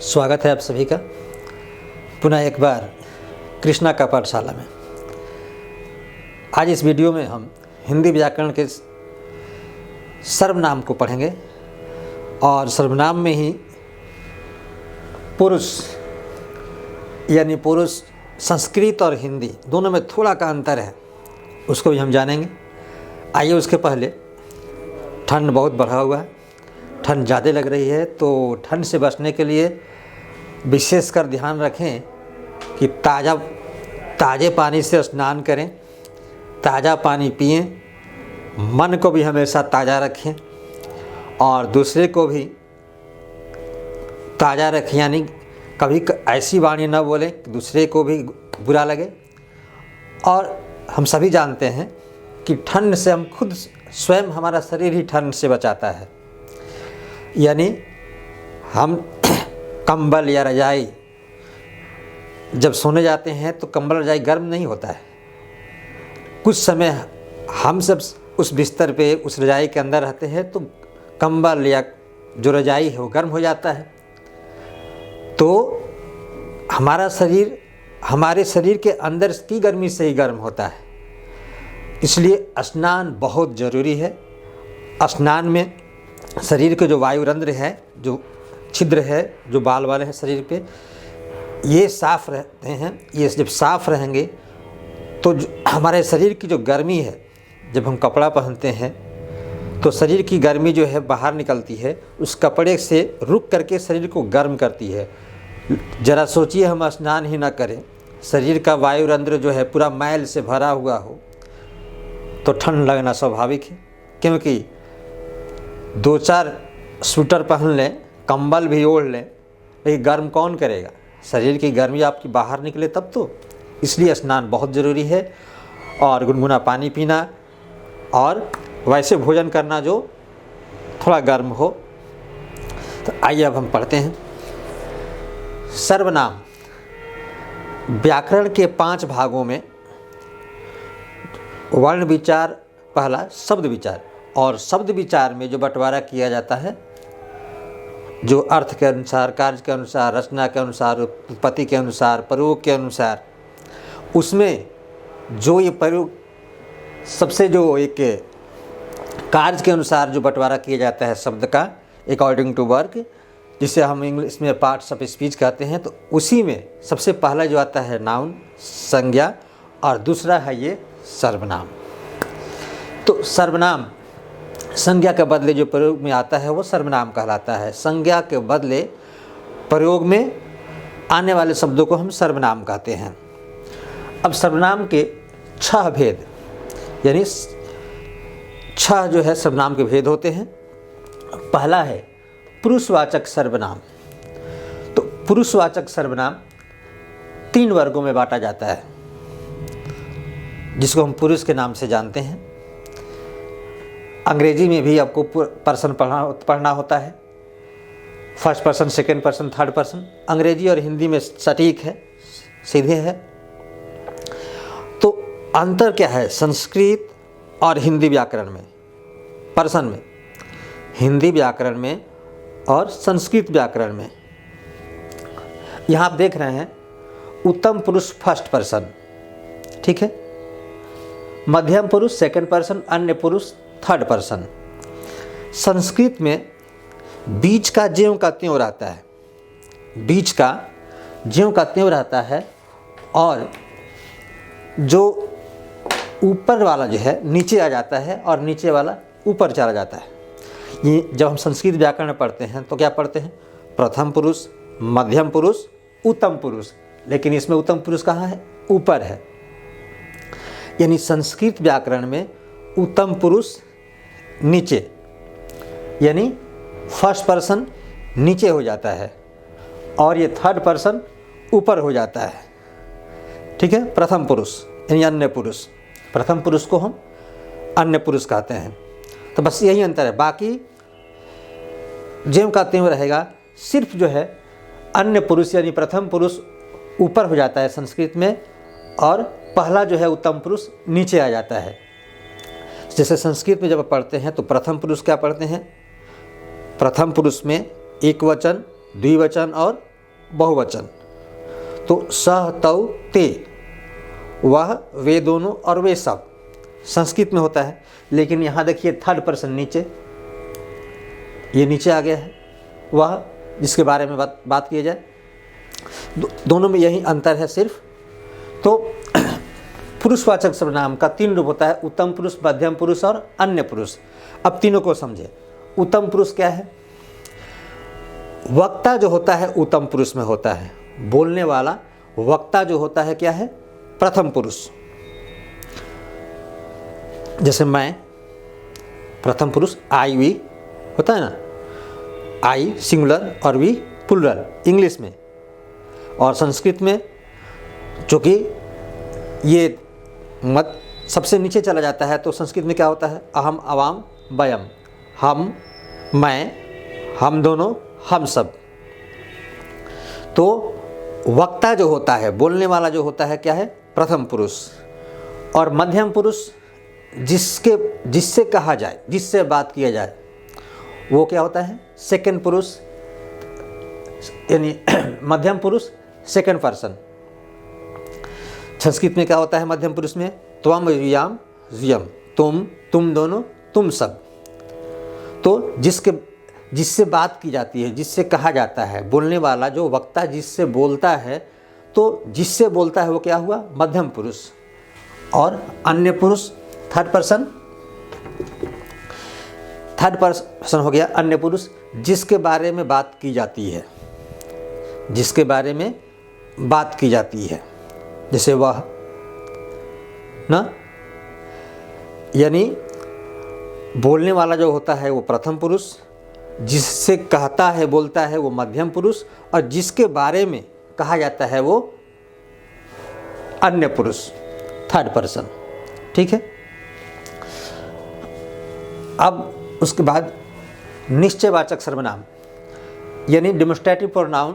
स्वागत है आप सभी का पुनः एक बार कृष्णा का पाठशाला में। आज इस वीडियो में हम हिंदी व्याकरण के सर्वनाम को पढ़ेंगे और सर्वनाम में ही पुरुष यानी पुरुष संस्कृत और हिंदी दोनों में थोड़ा का अंतर है, उसको भी हम जानेंगे। आइए उसके पहले ठंड बहुत बढ़ा हुआ है, ठंड ज़्यादा लग रही है, तो ठंड से बचने के लिए विशेषकर ध्यान रखें कि ताज़े पानी से स्नान करें, ताज़ा पानी पिएं, मन को भी हमेशा ताज़ा रखें और दूसरे को भी ताज़ा रखें। यानी कभी ऐसी वाणी न बोलें कि दूसरे को भी बुरा लगे। और हम सभी जानते हैं कि ठंड से हम खुद स्वयं हमारा शरीर ही ठंड से बचाता है। यानी हम कंबल या रजाई जब सोने जाते हैं तो कंबल रजाई गर्म नहीं होता है। कुछ समय हम सब उस बिस्तर पे उस रजाई के अंदर रहते हैं तो कंबल या जो रजाई है वो गर्म हो जाता है। तो हमारा शरीर हमारे शरीर के अंदर की गर्मी से ही गर्म होता है। इसलिए स्नान बहुत ज़रूरी है। स्नान में शरीर के जो वायुरंध्र है, जो छिद्र है, जो बाल वाले हैं शरीर पे, ये साफ़ रहते हैं। ये जब साफ़ रहेंगे तो हमारे शरीर की जो गर्मी है, जब हम कपड़ा पहनते हैं तो शरीर की गर्मी जो है बाहर निकलती है, उस कपड़े से रुक करके शरीर को गर्म करती है। ज़रा सोचिए हम स्नान ही ना करें, शरीर का वायुरंध्र जो है पूरा मैल से भरा हुआ हो तो ठंड लगना स्वाभाविक है। क्योंकि दो चार स्वेटर पहन लें, कंबल भी ओढ़ लें, लेकिन गर्म कौन करेगा? शरीर की गर्मी आपकी बाहर निकले तब तो। इसलिए स्नान बहुत ज़रूरी है और गुनगुना पानी पीना और वैसे भोजन करना जो थोड़ा गर्म हो। तो आइए अब हम पढ़ते हैं। सर्वनाम व्याकरण के 5 भागों में वर्ण विचार पहला, शब्द विचार, और शब्द विचार में जो बंटवारा किया जाता है, जो अर्थ के अनुसार, कार्य के अनुसार, रचना के अनुसार, उत्पत्ति के अनुसार, प्रयोग के अनुसार, उसमें जो ये प्रयोग सबसे जो एक कार्य के अनुसार जो बंटवारा किया जाता है शब्द का, अकॉर्डिंग टू वर्क, जिसे हम इंग्लिश में पार्ट्स ऑफ स्पीच कहते हैं, तो उसी में सबसे पहला जो आता है नाउन, संज्ञा, और दूसरा है ये सर्वनाम। तो सर्वनाम संज्ञा के बदले जो प्रयोग में आता है वो सर्वनाम कहलाता है। संज्ञा के बदले प्रयोग में आने वाले शब्दों को हम सर्वनाम कहते हैं। अब सर्वनाम के 6 भेद, यानी 6 जो है सर्वनाम के भेद होते हैं। पहला है पुरुषवाचक सर्वनाम। तो पुरुषवाचक सर्वनाम 3 वर्गों में बांटा जाता है, जिसको हम पुरुष के नाम से जानते हैं। अंग्रेजी में भी आपको पर्सन पढ़ना होता है, first person, second person, third person. अंग्रेजी और हिंदी में सटीक है, सीधे है। तो अंतर क्या है संस्कृत और हिंदी व्याकरण में, पर्सन में? हिंदी व्याकरण में और संस्कृत व्याकरण में यहाँ आप देख रहे हैं उत्तम पुरुष फर्स्ट पर्सन, ठीक है, मध्यम पुरुष सेकंड पर्सन, अन्य पुरुष थर्ड पर्सन। संस्कृत में बीच का ज्यों का त्यों रहता है, बीच का ज्यों का त्यों रहता है, और जो ऊपर वाला जो है नीचे आ जाता है और नीचे वाला ऊपर चला जाता है। ये जब हम संस्कृत व्याकरण में पढ़ते हैं तो क्या पढ़ते हैं? प्रथम पुरुष, मध्यम पुरुष, उत्तम पुरुष। लेकिन इसमें उत्तम पुरुष कहाँ है? ऊपर है। यानी संस्कृत व्याकरण में उत्तम पुरुष नीचे, यानी फर्स्ट पर्सन नीचे हो जाता है और ये थर्ड पर्सन ऊपर हो जाता है, ठीक है। प्रथम पुरुष यानी अन्य पुरुष, प्रथम पुरुष को हम अन्य पुरुष कहते हैं। तो बस यही अंतर है, बाकी ज्यों का त्यों रहेगा। सिर्फ जो है अन्य पुरुष यानी प्रथम पुरुष ऊपर हो जाता है संस्कृत में, और पहला जो है उत्तम पुरुष नीचे आ जाता है। जैसे संस्कृत में जब पढ़ते हैं तो प्रथम पुरुष क्या पढ़ते हैं? प्रथम पुरुष में एक वचन, द्विवचन और बहुवचन। तो सह तौ ते, वह वे दोनों और वे सब संस्कृत में होता है। लेकिन यहाँ देखिए थर्ड पर्सन नीचे, ये नीचे आ गया है, वह जिसके बारे में बात किया जाए। दोनों में यही अंतर है सिर्फ। तो पुरुषवाचक सर्वनाम का 3 रूप होता है, उत्तम पुरुष, मध्यम पुरुष और अन्य पुरुष। अब तीनों को समझे। उत्तम पुरुष क्या है? वक्ता जो होता है उत्तम पुरुष में होता है। बोलने वाला वक्ता जो होता है क्या है? प्रथम पुरुष। जैसे मैं, प्रथम पुरुष, आई वी होता है ना, आई सिंगुलर और वी प्लूरल इंग्लिश में। और संस्कृत में चूँकि ये मत सबसे नीचे चला जाता है, तो संस्कृत में क्या होता है? अहम, अवाम, वयम, हम, मैं, हम दोनों, हम सब। तो वक्ता जो होता है, बोलने वाला जो होता है क्या है? प्रथम पुरुष। और मध्यम पुरुष जिससे कहा जाए, जिससे बात किया जाए, वो क्या होता है? सेकंड पुरुष, यानी मध्यम पुरुष सेकंड पर्सन। संस्कृत में क्या होता है मध्यम पुरुष में? त्वम, युयाम, युयम, तुम दोनों, तुम सब। तो जिससे बात की जाती है, जिससे कहा जाता है, बोलने वाला जो वक्ता जिससे बोलता है, तो जिससे बोलता है वो क्या हुआ? मध्यम पुरुष। और अन्य पुरुष थर्ड पर्सन हो गया अन्य पुरुष, जिसके बारे में बात की जाती है, जिसके बारे में बात की जाती है। जैसे वह ना, यानी बोलने वाला जो होता है वो प्रथम पुरुष, जिससे कहता है, बोलता है वो मध्यम पुरुष, और जिसके बारे में कहा जाता है वो अन्य पुरुष थर्ड पर्सन। ठीक है। अब उसके बाद निश्चयवाचक सर्वनाम यानी डेमोस्ट्रेटिव प्रोनाउन।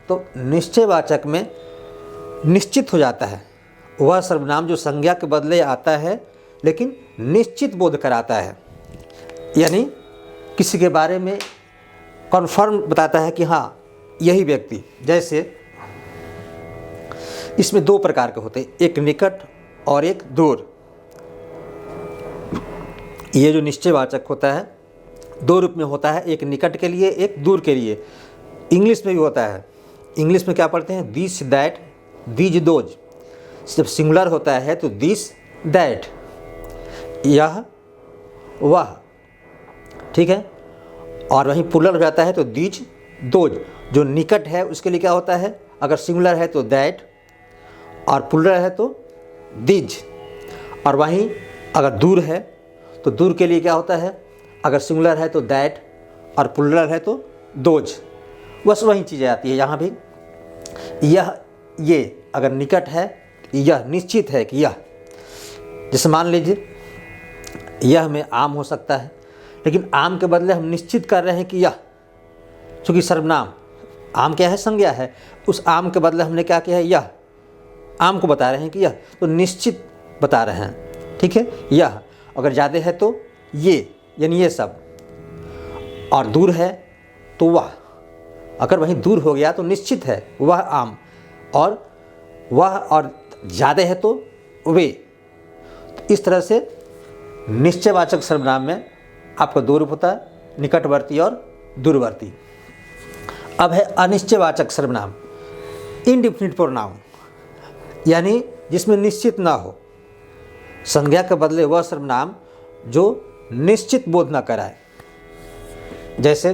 तो निश्चयवाचक में निश्चित हो जाता है वह सर्वनाम जो संज्ञा के बदले आता है लेकिन निश्चित बोध कराता है, यानी किसी के बारे में कन्फर्म बताता है कि हाँ यही व्यक्ति। जैसे इसमें 2 प्रकार के होते हैं, एक निकट और एक दूर। ये जो निश्चयवाचक होता है 2 रूप में होता है, एक निकट के लिए, एक दूर के लिए। इंग्लिश में भी होता है। इंग्लिश में क्या पढ़ते हैं? This, that, these, those. जब सिंगुलर होता है तो दिस, दैट, यह, वह। ठीक है। और वहीं प्लूरल हो जाता है तो दीज, दोज। जो निकट है उसके लिए क्या होता है? अगर सिंगुलर है तो दैट और प्लूरल है तो दीज। और वहीं अगर दूर है तो दूर के लिए क्या होता है? अगर सिंगुलर है तो दैट और प्लूरल है तो दोज। बस वही चीज़ें आती है यहाँ भी। यह, ये अगर निकट है, यह निश्चित है कि यह। जैसे मान लीजिए यह में आम हो सकता है, लेकिन आम के बदले हम निश्चित कर रहे हैं कि यह, चूँकि सर्वनाम आम क्या है? संज्ञा है। उस आम के बदले हमने क्या किया है? यह। आम को बता रहे हैं कि यह, तो निश्चित बता रहे हैं। ठीक है। यह अगर ज़्यादा है तो ये, यानी ये सब। और दूर है तो वह। अगर वहीं दूर हो गया तो निश्चित है वह आम, और वह और ज़्यादा है तो वे। इस तरह से निश्चयवाचक सर्वनाम में आपका 2 रूप होता है, निकटवर्ती और दूरवर्ती। अब है अनिश्चयवाचक सर्वनाम, इनडिफिनिट प्रोनाउन, यानी जिसमें निश्चित ना हो। संज्ञा के बदले वह सर्वनाम जो निश्चित बोध न कराए। जैसे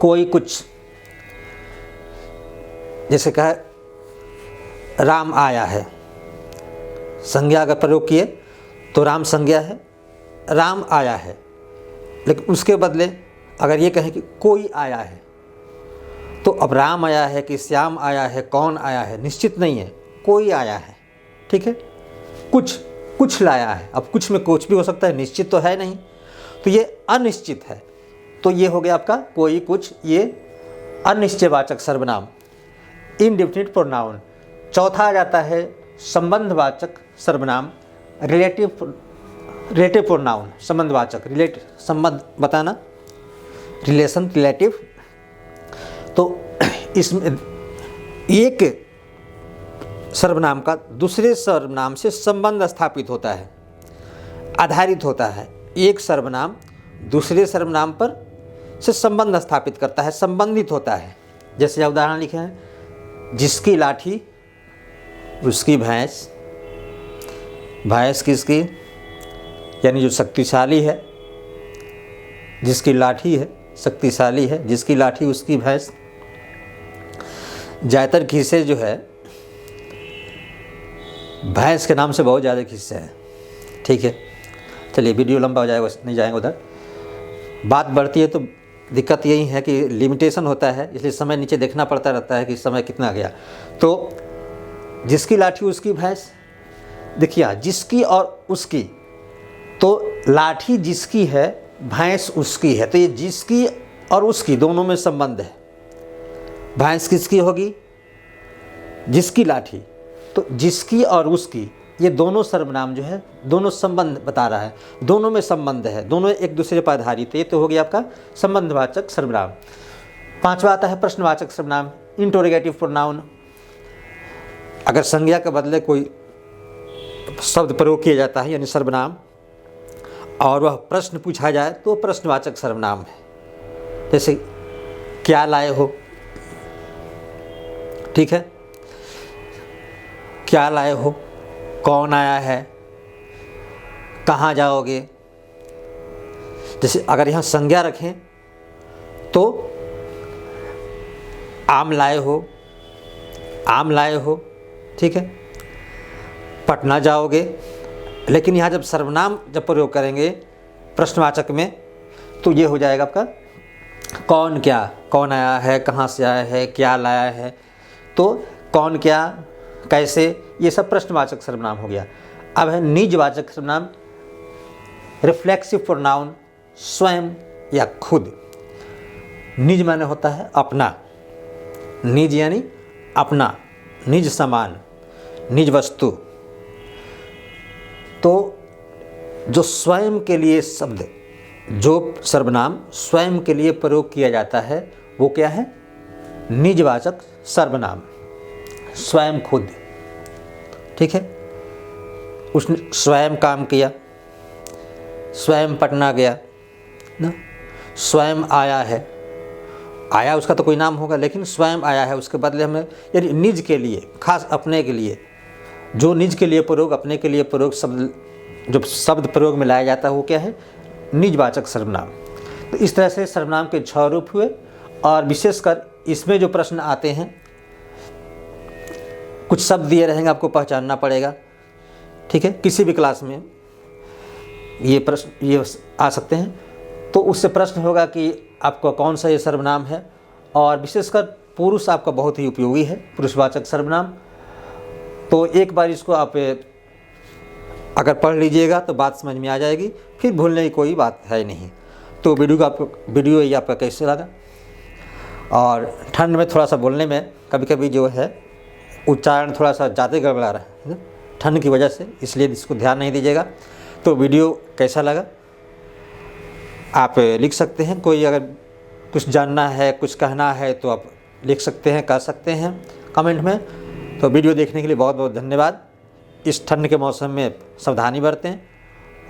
कोई कुछ, जैसे कहा राम आया है, संज्ञा अगर प्रयोग किए तो राम संज्ञा है, राम आया है। लेकिन उसके बदले अगर ये कहें कि कोई आया है, तो अब राम आया है कि श्याम आया है, कौन आया है, निश्चित नहीं है, कोई आया है। ठीक है। कुछ लाया है। अब कुछ में कुछ भी हो सकता है, निश्चित तो है नहीं, तो ये अनिश्चित है। तो ये हो गया आपका कोई, कुछ, ये अनिश्चयवाचक सर्वनाम, इनडेफिनिट प्रोनाउन। चौथा आ जाता है संबंधवाचक सर्वनाम, रिलेटिव प्रोनाउन। संबंधवाचक, संबंध बताना, रिलेशन, रिलेटिव। तो इसमें एक सर्वनाम का दूसरे सर्वनाम से संबंध स्थापित होता है, आधारित होता है। एक सर्वनाम दूसरे सर्वनाम पर से संबंध स्थापित करता है, संबंधित होता है। जैसे उदाहरण लिखे हैं, जिसकी लाठी उसकी भैंस, भैंस किसकी, यानी जो शक्तिशाली है, जिसकी लाठी है शक्तिशाली है, जिसकी लाठी उसकी भैंस। ज़्यादातर किस्से जो है भैंस के नाम से बहुत ज़्यादा किस्से हैं। ठीक है, चलिए वीडियो लंबा हो जाएगा, नहीं जाएंगे उधर। बात बढ़ती है तो दिक्कत यही है कि लिमिटेशन होता है, इसलिए समय नीचे देखना पड़ता रहता है कि समय कितना गया। तो जिसकी लाठी उसकी भैंस, देखिए जिसकी और उसकी, तो लाठी जिसकी है, भैंस उसकी है, तो ये जिसकी और उसकी दोनों में संबंध है। भैंस किसकी होगी, जिसकी लाठी, तो जिसकी और उसकी ये दोनों सर्वनाम जो है दोनों संबंध बता रहा है, दोनों में संबंध है, दोनों एक दूसरे पर आधारित है। ये तो हो गया आपका संबंधवाचक सर्वनाम। पांचवा आता है प्रश्नवाचक सर्वनाम, इंटरोगेटिव प्रोनाउन। अगर संज्ञा के बदले कोई शब्द प्रयोग किया जाता है यानी सर्वनाम, और वह प्रश्न पूछा जाए तो प्रश्नवाचक सर्वनाम है। जैसे क्या लाए हो, ठीक है, क्या लाए हो, कौन आया है, कहाँ जाओगे। जैसे अगर यहाँ संज्ञा रखें तो आम लाए हो, आम लाए हो, ठीक है, पटना जाओगे। लेकिन यहाँ जब सर्वनाम जब प्रयोग करेंगे प्रश्नवाचक में तो ये हो जाएगा आपका कौन क्या, कौन आया है, कहाँ से आया है, क्या लाया है। तो कौन क्या, कैसे, ये सब प्रश्नवाचक सर्वनाम हो गया। अब है निजवाचक सर्वनाम, रिफ्लेक्सिव प्रोनाउन, स्वयं या खुद। निज माने होता है अपना, निज यानी अपना, निज समान, निज वस्तु। तो जो स्वयं के लिए शब्द, जो सर्वनाम स्वयं के लिए प्रयोग किया जाता है वो क्या है, निजवाचक सर्वनाम, स्वयं खुद। ठीक है, उसने स्वयं काम किया, स्वयं पटना गया ना, स्वयं आया है, आया उसका तो कोई नाम होगा, लेकिन स्वयं आया है उसके बदले हमें, यानी निज के लिए, खास अपने के लिए, जो निज के लिए प्रयोग, अपने के लिए प्रयोग शब्द, जो शब्द प्रयोग में लाया जाता है वो क्या है, निजवाचक सर्वनाम। तो इस तरह से सर्वनाम के 6 रूप हुए। और विशेषकर इसमें जो प्रश्न आते हैं, कुछ शब्द दिए रहेंगे, आपको पहचानना पड़ेगा। ठीक है, किसी भी क्लास में ये प्रश्न ये आ सकते हैं। तो उससे प्रश्न होगा कि आपका कौन सा ये सर्वनाम है। और विशेषकर पुरुष आपका बहुत ही उपयोगी है, पुरुषवाचक सर्वनाम। तो एक बार इसको आप अगर पढ़ लीजिएगा तो बात समझ में आ जाएगी, फिर भूलने की कोई बात है नहीं। तो वीडियो ये आपका कैसे लगा। और ठंड में थोड़ा सा बोलने में कभी कभी जो है उच्चारण थोड़ा सा ज़्यादा गड़बड़ा रहा है ना, ठंड की वजह से, इसलिए इसको ध्यान नहीं दीजिएगा। तो वीडियो कैसा लगा आप लिख सकते हैं। कोई अगर कुछ जानना है, कुछ कहना है तो आप लिख सकते हैं, कह सकते हैं कमेंट में। तो वीडियो देखने के लिए बहुत बहुत धन्यवाद। इस ठंड के मौसम में सावधानी बरतें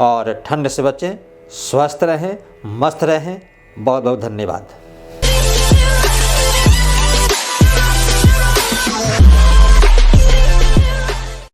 और ठंड से बचें, स्वस्थ रहें, मस्त रहें। बहुत बहुत धन्यवाद।